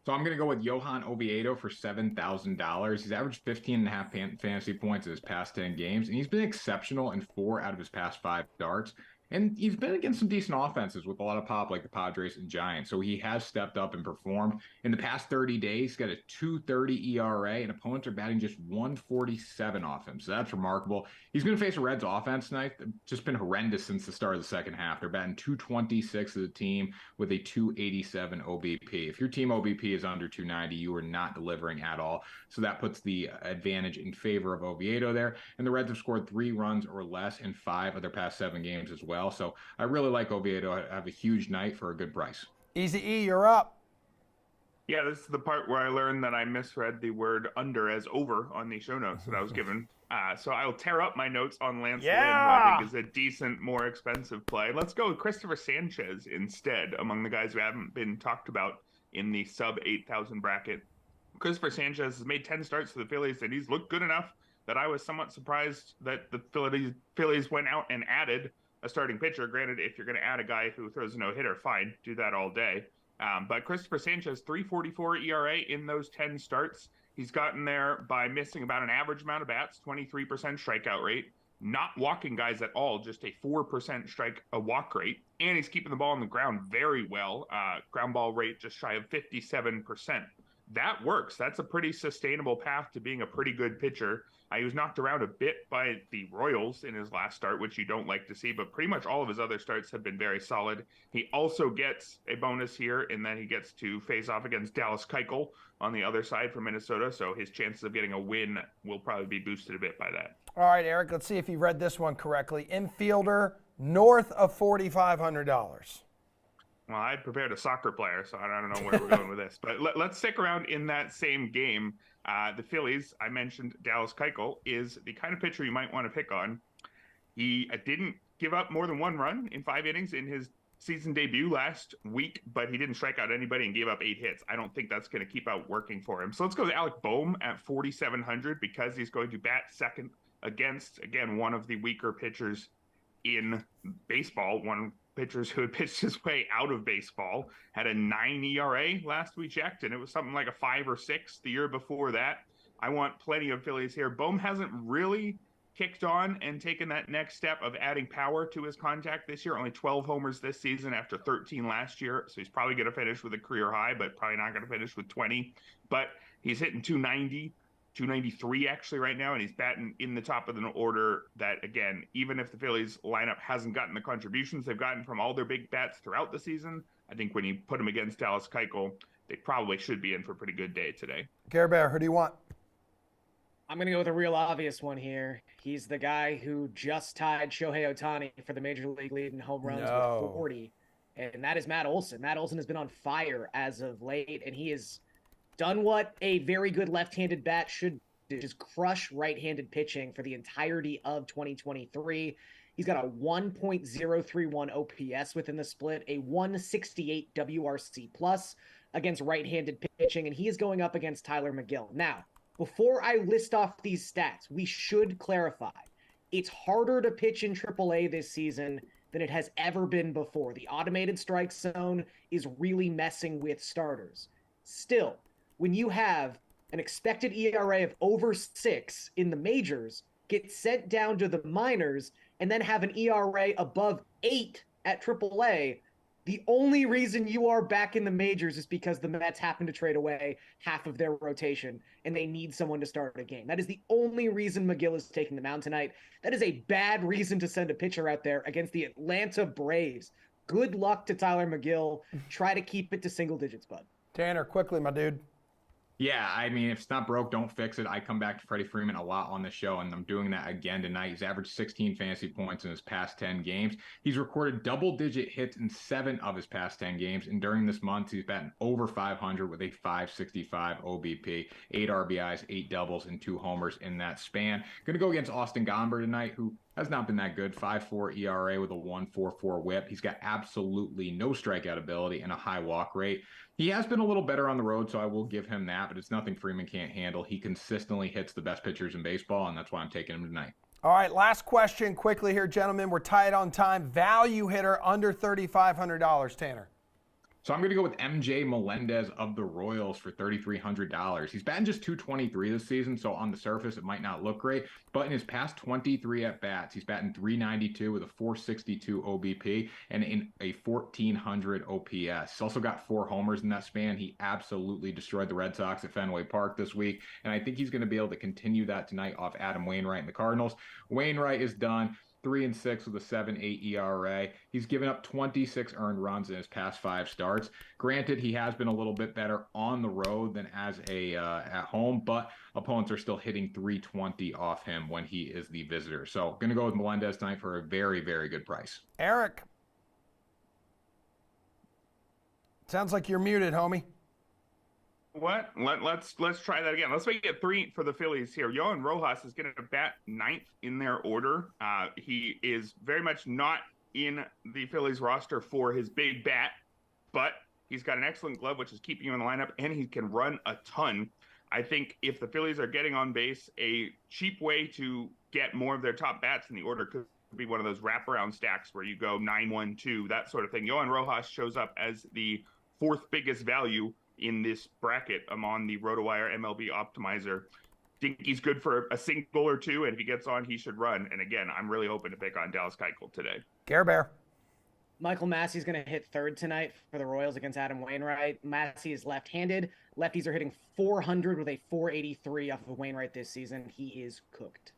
So I'm going to go with Johan Oviedo for $7,000. He's averaged 15.5 fantasy points in his past 10 games, and he's been exceptional in 4 out of his past 5 starts. And he's been against some decent offenses with a lot of pop like the Padres and Giants. So he has stepped up and performed. In the past 30 days, he's got a 2.30 ERA, and opponents are batting just 147 off him. So that's remarkable. He's going to face a Reds offense tonight. They've just been horrendous since the start of the second half. They're batting 226 as a team with a 287 OBP. If your team OBP is under 290, you are not delivering at all. So that puts the advantage in favor of Oviedo there. And the Reds have scored 3 runs or less in 5 of their past 7 games as well. So I really like Oviedo. I have a huge night for a good price. Easy E, you're up. Yeah, this is the part where I learned that I misread the word under as over on the show notes that I was given. So I'll tear up my notes on Lance Lynn, who I think is a decent, more expensive play. Let's go with Christopher Sanchez instead, among the guys who haven't been talked about in the sub 8,000 bracket. Christopher Sanchez has made 10 starts for the Phillies, and he's looked good enough that I was somewhat surprised that the Phillies went out and added a starting pitcher. Granted, if you're going to add a guy who throws a no-hitter, fine, do that all day. But Christopher Sanchez, 3.44 ERA in those 10 starts. He's gotten there by missing about an average amount of bats, 23% strikeout rate, not walking guys at all, just a 4% walk rate, and he's keeping the ball on the ground very well. Ground ball rate just shy of 57%. That works. That's a pretty sustainable path to being a pretty good pitcher. He was knocked around a bit by the Royals in his last start, which you don't like to see, but pretty much all of his other starts have been very solid. He also gets a bonus here in that he gets to face off against Dallas Keuchel on the other side for Minnesota, so his chances of getting a win will probably be boosted a bit by that. All right, Eric, let's see if you read this one correctly. Infielder north of $4,500. Well, I prepared a soccer player, so I don't know where we're going with this. But let's stick around in that same game. The Phillies, I mentioned Dallas Keuchel, is the kind of pitcher you might want to pick on. He didn't give up more than 1 run in 5 innings in his season debut last week, but he didn't strike out anybody and gave up 8 hits. I don't think that's going to keep out working for him. So let's go with Alec Boehm at 4,700 because he's going to bat second against, again, one of the weaker pitchers in baseball, one pitchers who had pitched his way out of baseball, had a 9 ERA last we checked, and it was something like a 5 or 6 the year before that. I want plenty of Phillies here. Boehm hasn't really kicked on and taken that next step of adding power to his contact this year. Only 12 homers this season after 13 last year, so he's probably going to finish with a career high, but probably not going to finish with 20. But he's hitting 290. 293 actually right now, and he's batting in the top of the order that, again, even if the Phillies lineup hasn't gotten the contributions they've gotten from all their big bats throughout the season, I think when you put them against Dallas Keuchel, they probably should be in for a pretty good day today. Gare Bear, who do you want? I'm going to go with a real obvious one here. He's the guy who just tied Shohei Ohtani for the Major League lead in home runs with 40, and that is Matt Olson. Matt Olson has been on fire as of late, and he is done what a very good left-handed bat should do, just crush right-handed pitching for the entirety of 2023. He's got a 1.031 OPS within the split, a 168 WRC plus against right-handed pitching, and he is going up against Tyler McGill. Now, Before I list off these stats, we should clarify. It's harder to pitch in AAA this season than it has ever been before. The automated strike zone is really messing with starters. Still, when you have an expected ERA of over 6 in the majors, get sent down to the minors, and then have an ERA above 8 at AAA, the only reason you are back in the majors is because the Mets happen to trade away half of their rotation and they need someone to start a game. That is the only reason McGill is taking the mound tonight. That is a bad reason to send a pitcher out there against the Atlanta Braves. Good luck to Tyler McGill. Try to keep it to single digits, bud. Tanner, quickly, my dude. Yeah, I mean, if it's not broke, don't fix it. I come back to Freddie Freeman a lot on the show, and I'm doing that again tonight. He's averaged 16 fantasy points in his past 10 games. He's recorded double-digit hits in 7 of his past 10 games, and during this month, he's batting over 500 with a 565 OBP, 8 RBIs, 8 doubles, and 2 homers in that span. Going to go against Austin Gomber tonight, who has not been that good. 5.4 ERA with a 1.44 whip. He's got absolutely no strikeout ability and a high walk rate. He has been a little better on the road, so I will give him that, but it's nothing Freeman can't handle. He consistently hits the best pitchers in baseball, and that's why I'm taking him tonight. All right, last question quickly here, gentlemen. We're tight on time. Value hitter under $3,500, Tanner. So I'm going to go with MJ Melendez of the Royals for $3,300. He's batting just .223 this season, so on the surface it might not look great, but in his past 23 at-bats, he's batting .392 with a 462 OBP and in a 1,400 OPS. He's also got 4 homers in that span. He absolutely destroyed the Red Sox at Fenway Park this week, and I think he's going to be able to continue that tonight off Adam Wainwright and the Cardinals. Wainwright is done 3-6 with a 7.8 ERA. He's given up 26 earned runs in his past 5 starts. Granted, he has been a little bit better on the road than as a at home, but opponents are still hitting .320 off him when he is the visitor. So going to go with Melendez tonight for a very, very good price. Eric. Sounds like you're muted, homie. What? Let's try that again. Let's make it 3 for the Phillies here. Yohan Rojas is going to bat 9th in their order. He is very much not in the Phillies roster for his big bat, but he's got an excellent glove, which is keeping him in the lineup, and he can run a ton. I think if the Phillies are getting on base, a cheap way to get more of their top bats in the order could be one of those wraparound stacks where you go 9-1-2, that sort of thing. Yohan Rojas shows up as the 4th biggest value in this bracket among the RotoWire MLB optimizer. Think he's good for a single or 2, and if he gets on, he should run. And again, I'm really hoping to pick on Dallas Keuchel today. Gare Bear. Michael Massey's going to hit 3rd tonight for the Royals against Adam Wainwright. Massey is left-handed. Lefties are hitting .400 with a 483 off of Wainwright this season. He is cooked.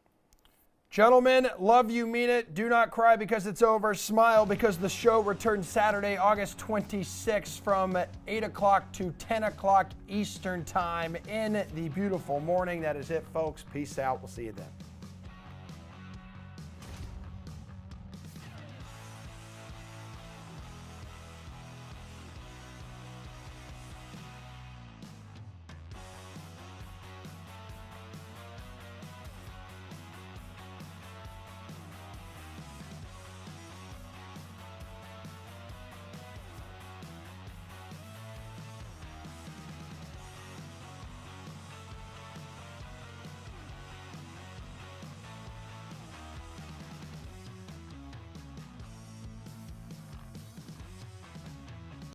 Gentlemen, love you, mean it. Do not cry because it's over. Smile because the show returns Saturday, August 26th from 8 o'clock to 10 o'clock Eastern time in the beautiful morning. That is it, folks. Peace out. We'll see you then.